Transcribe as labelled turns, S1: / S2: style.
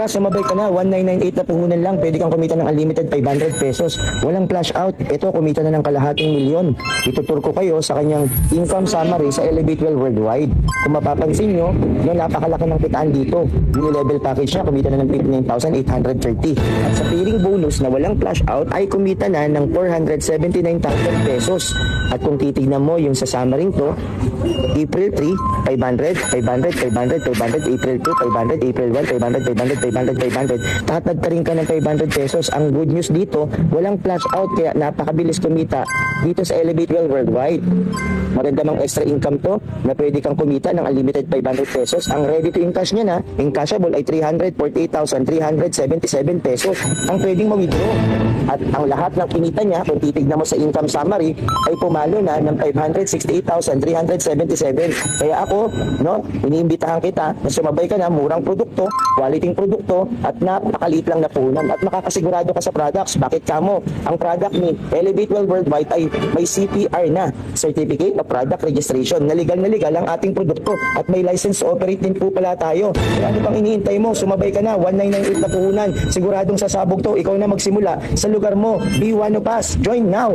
S1: Sumabay ka na, 1998 na puhunan lang, pwede kang kumita ng unlimited 500 pesos. Walang flash out. Ito, kumita na ng kalahating milyon. Itutur ko kayo sa kanyang income summary sa Elevate Well Worldwide. Kung mapapansin nyo, no, napakalaki ng kitaan dito. Yung level package niya, kumita na ng 59,830. At sa pairing bonus na walang flash out, ay kumita na ng 479,000 pesos. At kung titignan mo yung sa summary to, April 3, 500, 500, 500, 500, April 2, 500, April 1, 500, 500, 500, 500. Tatad ka rin ka ng 500 pesos. Ang good news dito, walang flash out kaya napakabilis kumita dito sa Elevate Well Worldwide. Maganda mang extra income to na pwede kang kumita ng unlimited 500 pesos. Ang ready to encash niya na, encashable ay 348,377 pesos ang pwedeng ma-withdraw. At ang lahat ng kinita niya, kung titignan mo sa income summary, ay pumalo na ng 568,377. Kaya ako, no, iniimbitahan kita na sumabay ka na, murang produkto, quality produkto, at napakaliit lang na puhunan. At makakasigurado ka sa products. Bakit kamo? Ang product ni Elevate Well Worldwide ay may CPR na, Certificate of Product Registration. Na legal ang ating produkto. At may license to operate din po pala tayo. Kaya ano pang iniintay mo? Sumabay ka na, 1998 na puhunan. Siguradong sasabog to. Ikaw na magsimula sa lugar mo. Be one of us. Join now!